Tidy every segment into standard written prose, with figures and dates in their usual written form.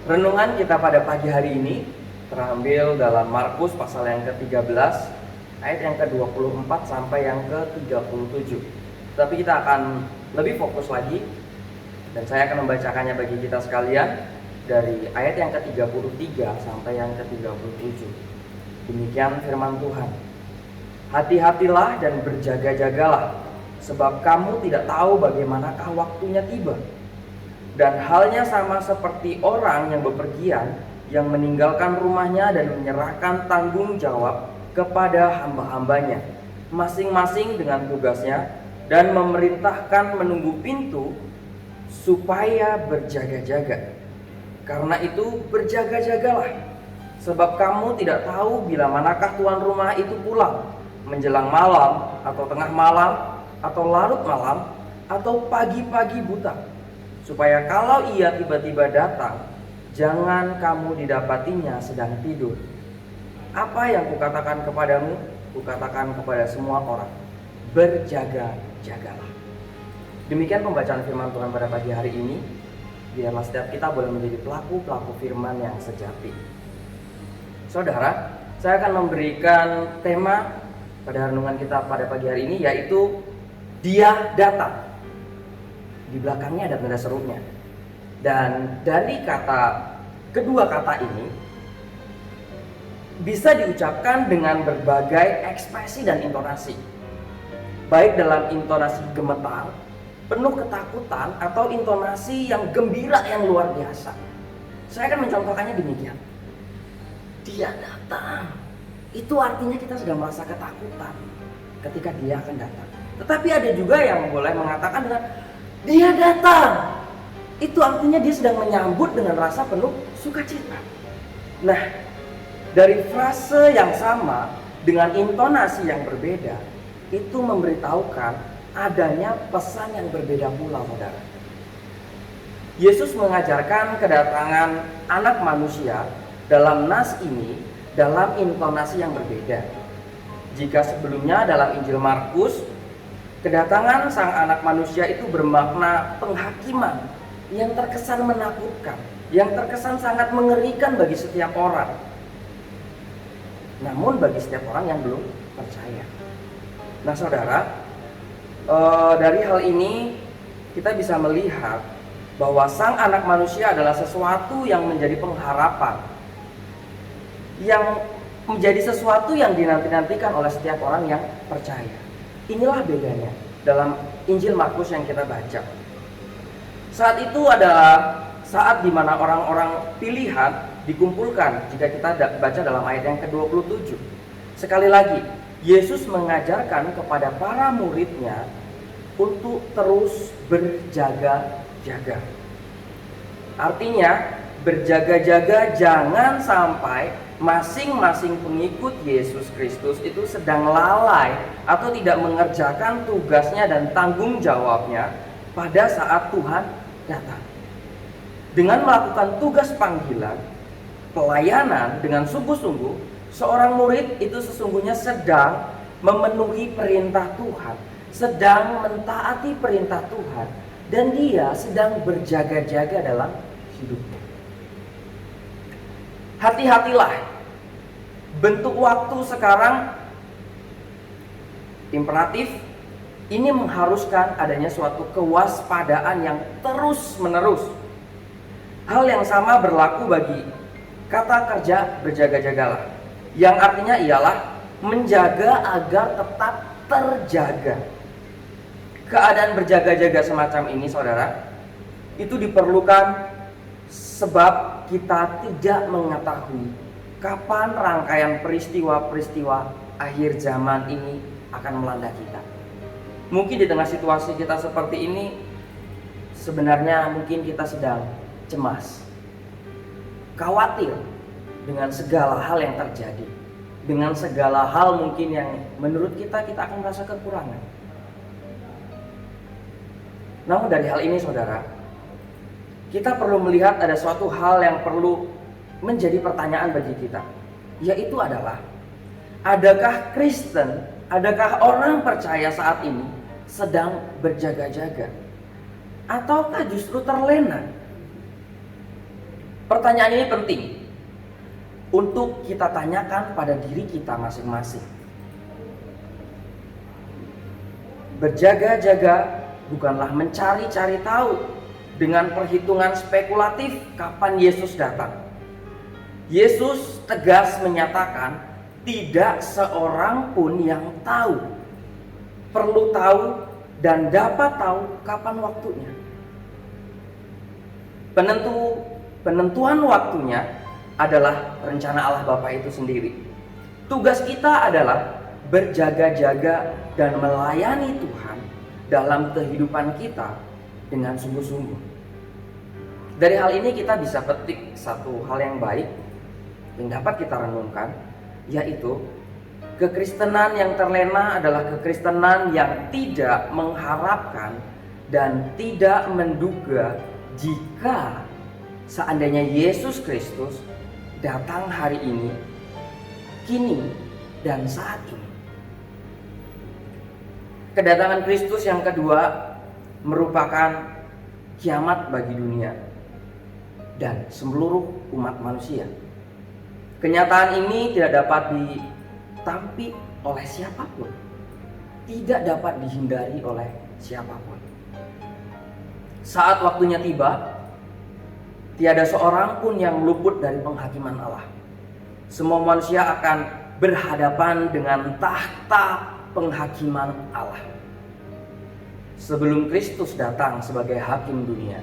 Renungan kita pada pagi hari ini terambil dalam Markus pasal yang ke-13 ayat yang ke-24 sampai yang ke-37. Tapi kita akan lebih fokus lagi dan saya akan membacakannya bagi kita sekalian dari ayat yang ke-33 sampai yang ke-37. Demikian firman Tuhan. Hati-hatilah dan berjaga-jagalah, sebab kamu tidak tahu bagaimanakah waktunya tiba. Dan halnya sama seperti orang yang bepergian, yang meninggalkan rumahnya dan menyerahkan tanggung jawab kepada hamba-hambanya, masing-masing dengan tugasnya, dan memerintahkan menunggu pintu supaya berjaga-jaga. Karena itu berjaga-jagalah, sebab kamu tidak tahu bila manakah tuan rumah itu pulang, menjelang malam, atau tengah malam, atau larut malam, atau pagi-pagi buta, supaya kalau ia tiba-tiba datang, jangan kamu didapatinya sedang tidur. Apa yang kukatakan kepadamu, kukatakan kepada semua orang, berjaga-jagalah. Demikian pembacaan firman Tuhan pada pagi hari ini. Biarlah setiap kita boleh menjadi pelaku-pelaku firman yang sejati. Saudara, saya akan memberikan tema pada renungan kita pada pagi hari ini, yaitu Dia datang. Di belakangnya ada tanda serunya. Dan dari kedua kata ini bisa diucapkan dengan berbagai ekspresi dan intonasi. Baik dalam intonasi gemetar, penuh ketakutan, atau intonasi yang gembira yang luar biasa. Saya akan mencontohkannya demikian. Dia datang. Itu artinya kita sedang merasa ketakutan ketika dia akan datang. Tetapi ada juga yang boleh mengatakan dengan Dia datang. Itu artinya dia sedang menyambut dengan rasa penuh sukacita. Nah, dari frase yang sama dengan intonasi yang berbeda, itu memberitahukan adanya pesan yang berbeda pula, saudara. Yesus mengajarkan kedatangan anak manusia dalam nas ini dalam intonasi yang berbeda. Jika sebelumnya dalam Injil Markus, kedatangan sang anak manusia itu bermakna penghakiman yang terkesan menakutkan, yang terkesan sangat mengerikan bagi setiap orang. Namun bagi setiap orang yang belum percaya. Nah, saudara, dari hal ini kita bisa melihat bahwa sang anak manusia adalah sesuatu yang menjadi pengharapan, yang menjadi sesuatu yang dinanti-nantikan oleh setiap orang yang percaya. Inilah bedanya dalam Injil Markus yang kita baca. Saat itu adalah saat di mana orang-orang pilihan dikumpulkan, jika kita baca dalam ayat yang ke-27. Sekali lagi, Yesus mengajarkan kepada para muridnya untuk terus berjaga-jaga. Artinya, berjaga-jaga jangan sampai masing-masing pengikut Yesus Kristus itu sedang lalai atau tidak mengerjakan tugasnya dan tanggung jawabnya pada saat Tuhan datang. Dengan melakukan tugas panggilan, pelayanan dengan sungguh-sungguh, seorang murid itu sesungguhnya sedang memenuhi perintah Tuhan, sedang mentaati perintah Tuhan, dan dia sedang berjaga-jaga dalam hidupnya. Hati-hatilah. Bentuk waktu sekarang imperatif, ini mengharuskan adanya suatu kewaspadaan yang terus-menerus. Hal yang sama berlaku bagi kata kerja berjaga-jagalah, yang artinya ialah menjaga agar tetap terjaga. Keadaan berjaga-jaga semacam ini, saudara, itu diperlukan sebab kita tidak mengetahui kapan rangkaian peristiwa-peristiwa akhir zaman ini akan melanda kita. Mungkin di tengah situasi kita seperti ini, sebenarnya mungkin kita sedang cemas, khawatir dengan segala hal yang terjadi, dengan segala hal mungkin yang menurut kita akan merasa kekurangan. Namun dari hal ini, saudara, kita perlu melihat ada suatu hal yang perlu menjadi pertanyaan bagi kita, yaitu adalah, adakah Kristen, adakah orang percaya saat ini sedang berjaga-jaga, ataukah justru terlena? Pertanyaan ini penting untuk kita tanyakan pada diri kita masing-masing. Berjaga-jaga bukanlah mencari-cari tahu dengan perhitungan spekulatif kapan Yesus datang. Yesus tegas menyatakan tidak seorang pun yang tahu, perlu tahu dan dapat tahu kapan waktunya. Penentuan waktunya adalah rencana Allah Bapa itu sendiri. Tugas kita adalah berjaga-jaga dan melayani Tuhan dalam kehidupan kita dengan sungguh-sungguh. Dari hal ini kita bisa petik satu hal yang baik yang dapat kita renungkan, yaitu kekristenan yang terlena adalah kekristenan yang tidak mengharapkan dan tidak menduga jika seandainya Yesus Kristus datang hari ini, kini, dan saat ini. Kedatangan Kristus yang kedua merupakan kiamat bagi dunia dan seluruh umat manusia. Kenyataan ini tidak dapat ditampi oleh siapapun, tidak dapat dihindari oleh siapapun. Saat waktunya tiba, tiada seorang pun yang luput dari penghakiman Allah. Semua manusia akan berhadapan dengan tahta penghakiman Allah. Sebelum Kristus datang sebagai hakim dunia,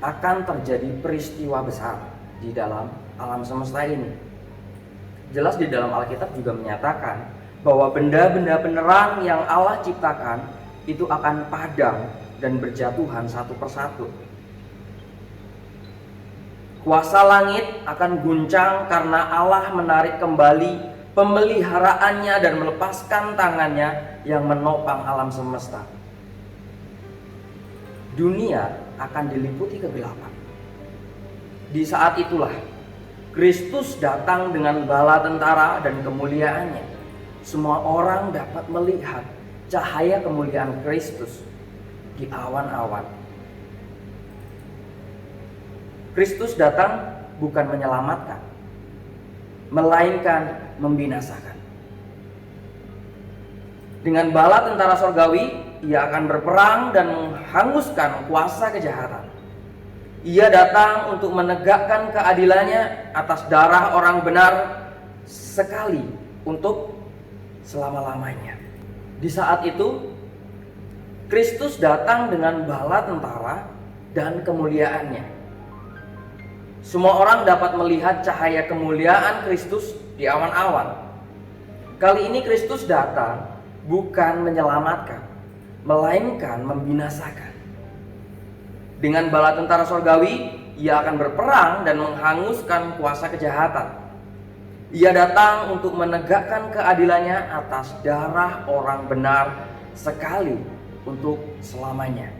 akan terjadi peristiwa besar di dalam alam semesta ini. Jelas di dalam Alkitab juga menyatakan bahwa benda-benda penerang yang Allah ciptakan itu akan padam dan berjatuhan satu persatu. Kuasa langit akan guncang karena Allah menarik kembali pemeliharaannya dan melepaskan tangannya yang menopang alam semesta. Dunia akan diliputi kegelapan. Di saat itulah Kristus datang dengan bala tentara dan kemuliaannya. Semua orang dapat melihat cahaya kemuliaan Kristus di awan-awan. Kristus datang bukan menyelamatkan, melainkan membinasakan. Dengan bala tentara sorgawi, ia akan berperang dan menghanguskan kuasa kejahatan. Ia datang untuk menegakkan keadilannya atas darah orang benar sekali untuk selama-lamanya. Di saat itu, Kristus datang dengan bala tentara dan kemuliaannya. Semua orang dapat melihat cahaya kemuliaan Kristus di awan-awan. Kali ini Kristus datang bukan menyelamatkan, melainkan membinasakan. Dengan bala tentara sorgawi, ia akan berperang dan menghanguskan kuasa kejahatan. Ia datang untuk menegakkan keadilannya atas darah orang benar sekali untuk selamanya.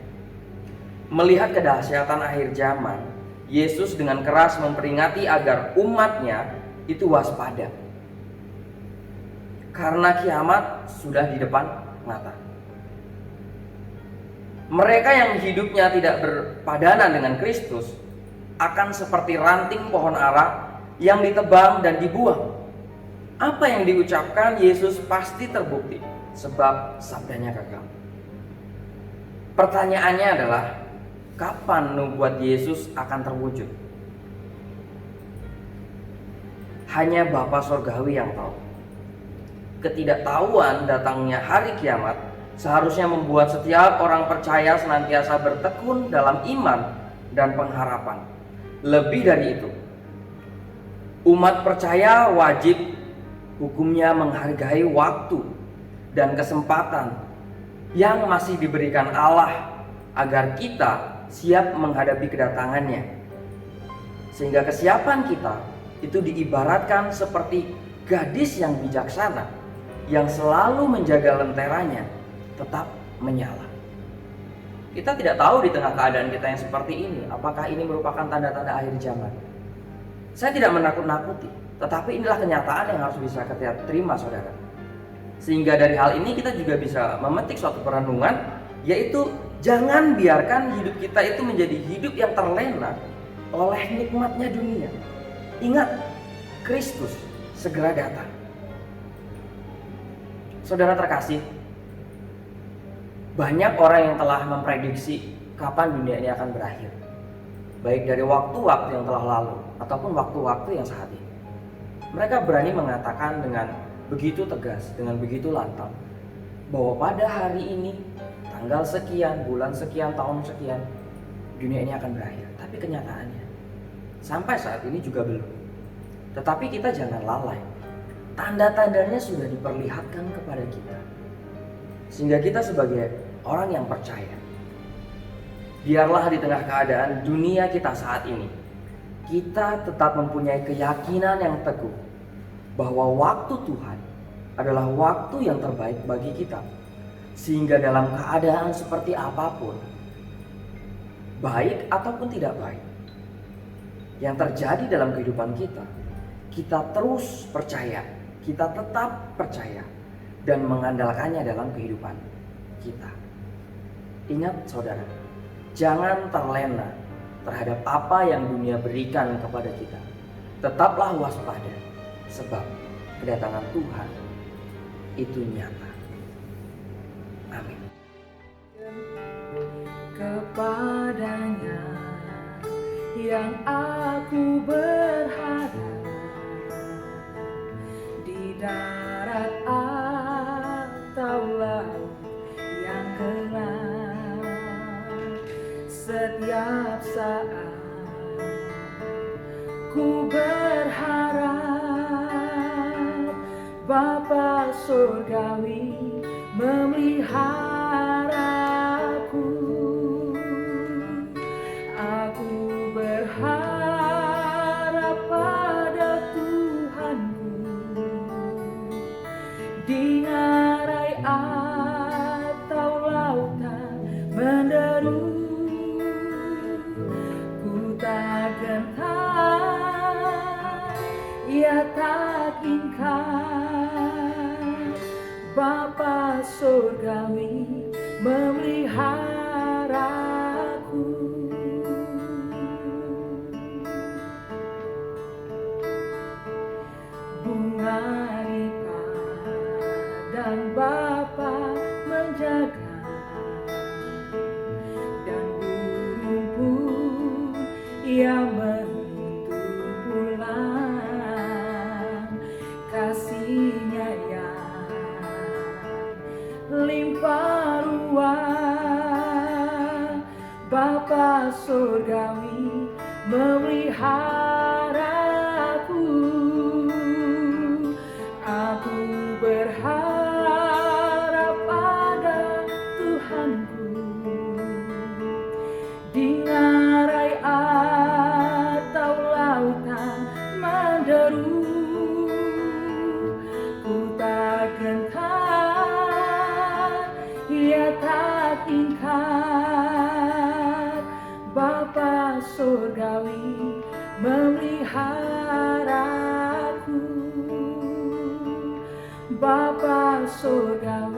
Melihat kedahsyatan akhir zaman, Yesus dengan keras memperingati agar umatnya itu waspada. Karena kiamat sudah di depan mata. Mereka yang hidupnya tidak berpadanan dengan Kristus akan seperti ranting pohon ara yang ditebang dan dibuang. Apa yang diucapkan Yesus pasti terbukti sebab sabdanya kekal. Pertanyaannya adalah, kapan nubuat Yesus akan terwujud? Hanya Bapa Sorgawi yang tahu. Ketidaktahuan datangnya hari kiamat seharusnya membuat setiap orang percaya senantiasa bertekun dalam iman dan pengharapan. Lebih dari itu, umat percaya wajib hukumnya menghargai waktu dan kesempatan yang masih diberikan Allah agar kita siap menghadapi kedatangannya. Sehingga kesiapan kita itu diibaratkan seperti gadis yang bijaksana yang selalu menjaga lenteranya tetap menyala. Kita tidak tahu di tengah keadaan kita yang seperti ini, apakah ini merupakan tanda-tanda akhir zaman. Saya tidak menakut-nakuti, tetapi inilah kenyataan yang harus bisa kita terima, saudara. Sehingga dari hal ini kita juga bisa memetik suatu perenungan, yaitu jangan biarkan hidup kita itu menjadi hidup yang terlena oleh nikmatnya dunia. Ingat, Kristus segera datang. Saudara terkasih, banyak orang yang telah memprediksi kapan dunia ini akan berakhir, baik dari waktu-waktu yang telah lalu ataupun waktu-waktu yang saat ini. Mereka berani mengatakan dengan begitu tegas, dengan begitu lantang, bahwa pada hari ini, tanggal sekian, bulan sekian, tahun sekian, dunia ini akan berakhir. Tapi kenyataannya, sampai saat ini juga belum. Tetapi kita jangan lalai. Tanda-tandanya sudah diperlihatkan kepada kita. Sehingga kita sebagai orang yang percaya, biarlah di tengah keadaan dunia kita saat ini, kita tetap mempunyai keyakinan yang teguh bahwa waktu Tuhan adalah waktu yang terbaik bagi kita. Sehingga dalam keadaan seperti apapun, baik ataupun tidak baik, yang terjadi dalam kehidupan kita, kita terus percaya, kita tetap percaya dan mengandalkannya dalam kehidupan kita. Ingat saudara, jangan terlena terhadap apa yang dunia berikan kepada kita. Tetaplah waspada, sebab kedatangan Tuhan itu nyata. Amin. Kepadanya yang aku berharap, di darat atau laut yang gelap, setiap saat ku berharap Bapa surgawi memeliharaku. Aku berharap pada Tuhanku di ngarai atau lautan menderu. Ku tak gentar, ia tak ingkar, Bapa surgawi memeliharaku. Bunga di padang Bapa menjaga, dan burung pun ia menuntun pulang. Kasih-Nya yang limpah ruah, Bapa surgawi memeliharaku. Aku berharap pada Tuhanku di ngarai atau lautan menderu. Ku tak gentar, ia tak ingkar, Bapa surgawi memeliharaku. Bapa surgawi